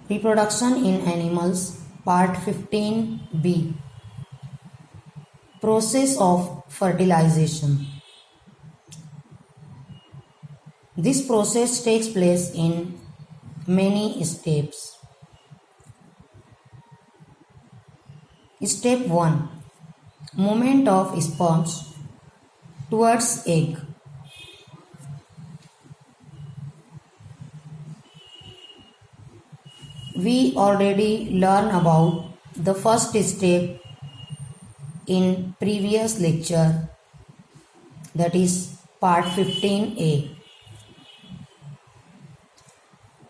Reproduction in Animals, Part 15b. Process of fertilization. This process takes place in many steps. Step 1. Movement of sperms towards egg. We already learned about the first step in previous lecture, that is part 15a.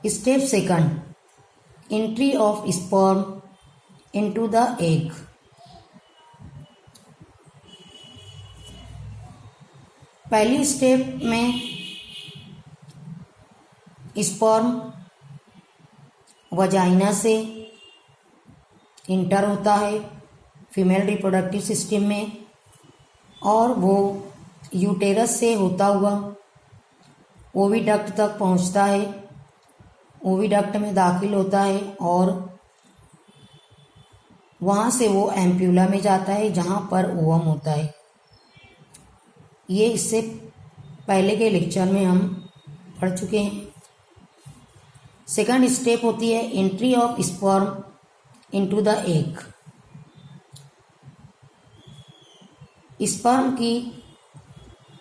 Step 2. Entry of sperm into the egg. पहली step में sperm vagina से inter होता है female reproductive system में और वो uterus से होता हुआ ओविडक्ट तक पहुंचता है, ओविडक्ट में दाखिल होता है और वहाँ से वो एम्प्यूला में जाता है जहाँ पर ओवम होता है। ये इससे पहले के लेक्चर में हम पढ़ चुके हैं। सेकंड स्टेप होती है entry of sperm into the egg. Sperm की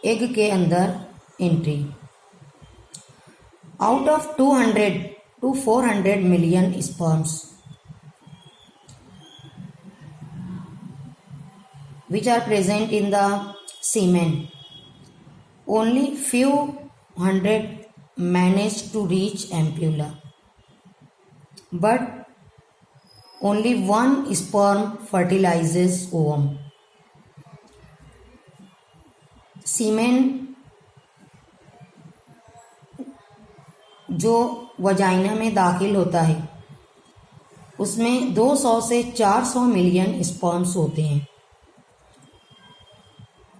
एग के अंदर entry. Out of 200 to 400 million sperms which are present in the semen, only few hundred manage to reach ampulla, but only one sperm fertilizes ovum. सीमेन जो vagina में दाखिल होता है उसमें 200 से 400 मिलियन स्पर्म्स होते हैं।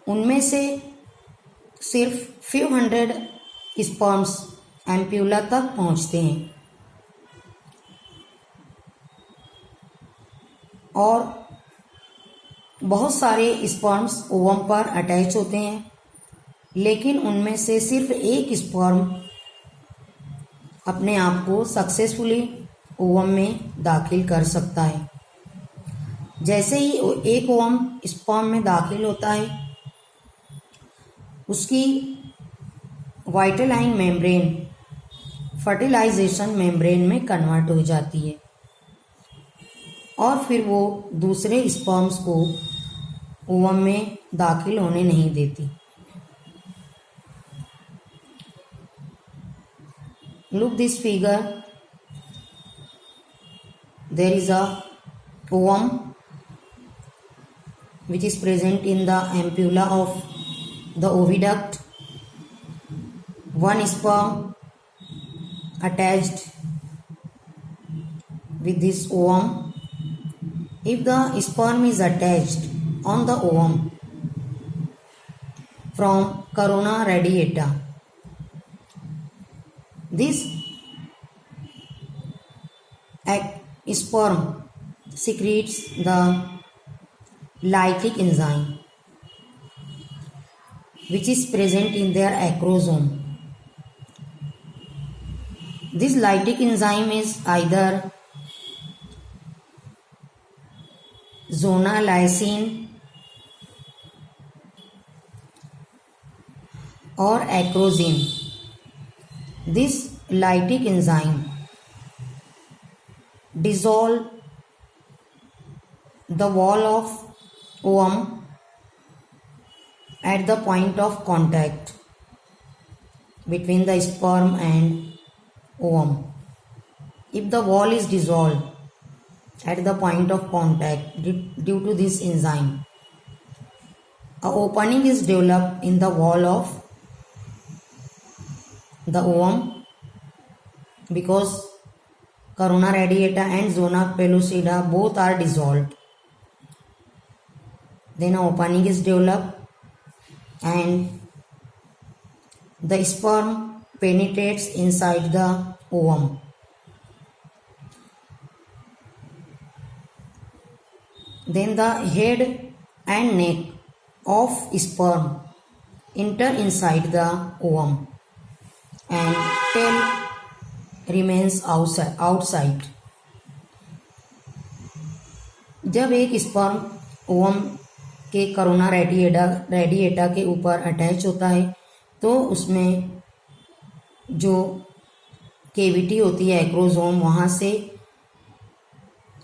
उनमें से सिर्फ फ्यू हंड्रेड स्पर्म्स एम्प्यूला तक पहुंचते हैं और बहुत सारे स्पर्म्स ओवम पर अटैच होते हैं, लेकिन उनमें से सिर्फ एक स्पर्म अपने आप को सक्सेसफुली ओवम में दाखिल कर सकता है। जैसे ही एक ओवम स्पर्म में दाखिल होता है उसकी वाइटलाइन मेम्ब्रेन फर्टिलाइजेशन मेम्ब्रेन में कन्वर्ट हो जाती है और फिर वो दूसरे स्पर्म्स को ओवम में दाखिल होने नहीं देती। Look this figure. There is a ovum which is present in the ampulla of the oviduct. One sperm attached with this ovum. If the sperm is attached on the ovum from corona radiata, this sperm secretes the lytic enzyme which is present in their acrosome. This lytic enzyme is either zona lysine or acrosine. This lytic enzyme dissolve the wall of ovum at the point of contact between the sperm and ovum. If the wall is dissolved at the point of contact due to this enzyme, an opening is developed in the wall of the ovum because corona radiata and zona pellucida both are dissolved. Then an opening is developed and the sperm penetrates inside the ovum. Then the head and neck of sperm enter inside the ovum and tail remains outside. जब एक sperm ovum के corona radiata के ऊपर attach होता है तो उसमें जो केविटी होती है एक्रोसोम, वहाँ से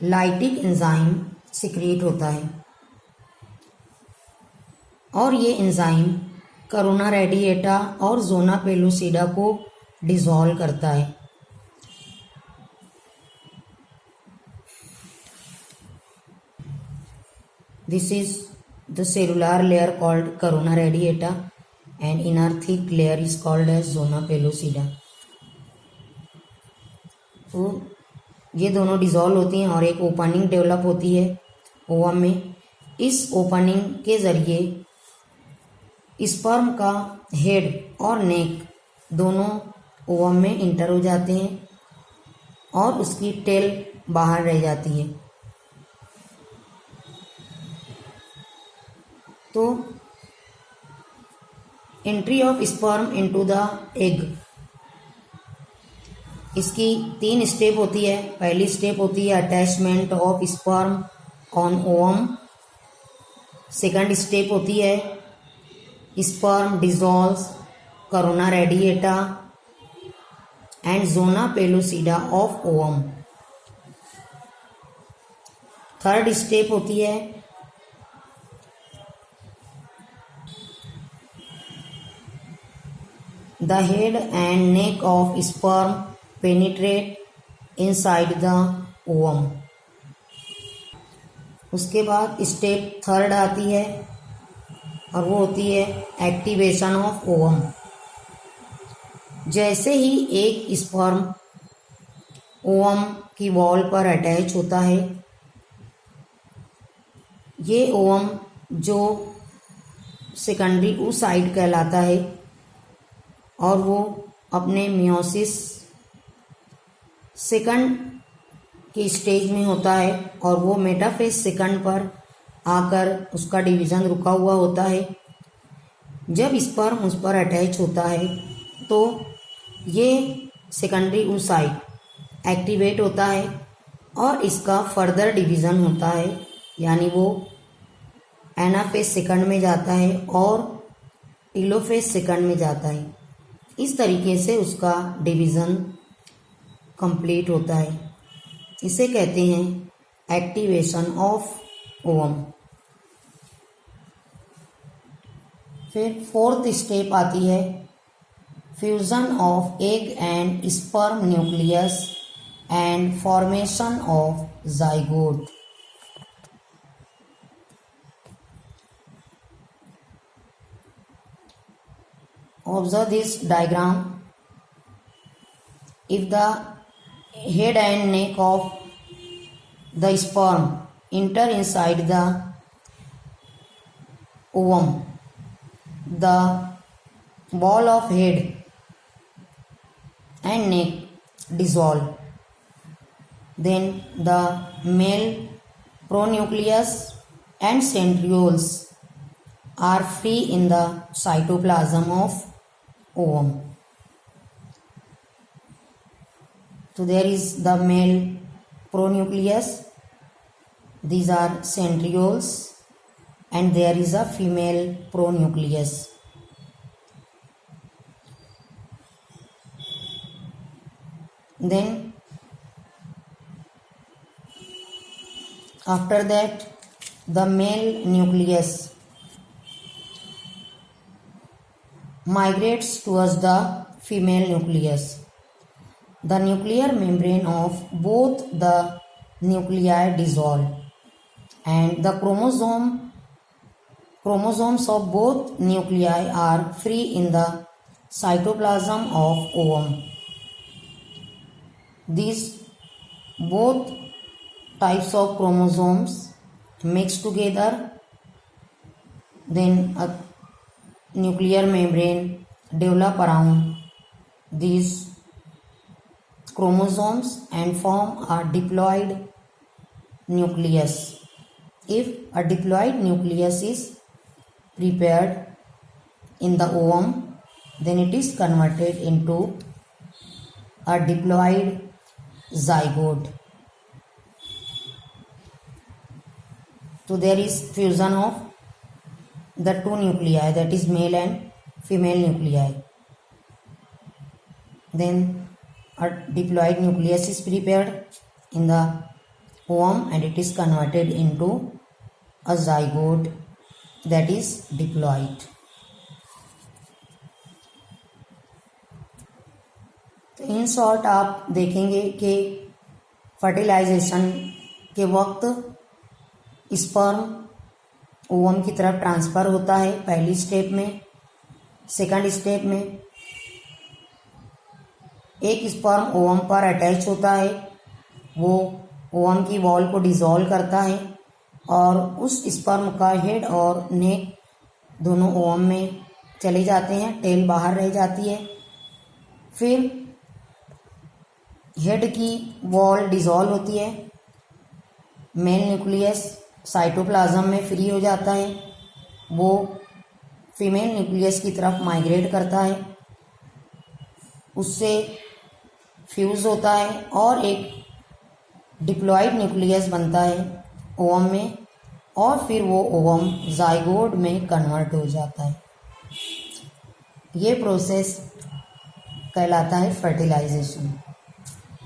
लाइटिक एंजाइम सिक्रीट होता है और ये एंजाइम कोरोना रेडिएटा और जोना पेलुसिडा को डिसॉल्व करता है. This is the cellular layer called corona radiata and inner thick layer is called as zona pellucida. तो ये दोनों डिसॉल्व होती हैं और एक ओपनिंग डेवलप होती है ओवम में. इस ओपनिंग के ज़रिए स्पर्म का हेड और नेक दोनों ओवम में इंटर हो जाते हैं और उसकी टेल बाहर रह जाती है. तो entry of sperm into the egg, इसकी 3 स्टेप होती है. पहली स्टेप होती है attachment of sperm on ovum. Second step होती है sperm dissolves corona radiata and zona pellucida of ovum. Third step होती है the head and neck of sperm penetrate inside the ovum. उसके बाद स्टेप थर्ड आती है और वो होती है एक्टिवेशन ऑफ ओवम. जैसे ही एक स्पर्म ओवम की वॉल पर अटैच होता है, ये ओवम जो सेकेंडरी oocyte कहलाता है और वो अपने मियोसिस सेकंड के स्टेज में होता है और वो मेटाफेज सेकंड पर आकर उसका डिवीज़न रुका हुआ होता है. जब स्पर्म उस पर अटैच होता है तो ये सेकेंडरी oocyte एक्टिवेट होता है और इसका फर्दर डिवीज़न होता है, यानी वो एनाफेज सेकंड में जाता है और टेलोफेज सेकंड में जाता है. इस तरीके से उसका डिवीज़न कंप्लीट होता है. इसे कहते हैं एक्टिवेशन ऑफ ओवम. फिर फोर्थ स्टेप आती है fusion of egg and sperm nucleus and formation of zygote. Observe this diagram. If the head and neck of the sperm enter inside the ovum, the ball of head and neck dissolve. Then the male pronucleus and centrioles are free in the cytoplasm of ovum. So there is the male pronucleus, these are centrioles, and there is a female pronucleus. Then after that the male nucleus migrates towards the female nucleus. The nuclear membrane of both the nuclei dissolve and the chromosomes of both nuclei are free in the cytoplasm of ovum. These both types of chromosomes mix together, then a nuclear membrane develop around these chromosomes and form a diploid nucleus. If a diploid nucleus is prepared in the ovum, then it is converted into a diploid zygote. So there is fusion of the two nuclei, that is male and female nuclei. Then a diploid nucleus is prepared in the ovum and it is converted into a zygote, that is diploid. तो in short आप देखेंगे कि fertilisation के वक्त sperm ovum की तरफ transfer होता है पहली स्टेप में। सेकंड स्टेप में एक स्पर्म ओवम पर अटैच होता है, वो ओवम की वॉल को डिसॉल्व करता है और उस स्पर्म का हेड और नेक दोनों ओवम में चले जाते हैं, टेल बाहर रह जाती है। फिर हेड की वॉल डिसॉल्व होती है, मेल न्यूक्लियस साइटोप्लाज्म में फ्री हो जाता है, वो फीमेल न्यूक्लियस की तरफ माइग्रेट करता है, उससे फ्यूज़ होता है और एक डिप्लॉइड न्यूक्लियस बनता है ओवम में और फिर वो ओवम ज़ाइगोट में कन्वर्ट हो जाता है। ये प्रोसेस कहलाता है फर्टिलाइजेशन।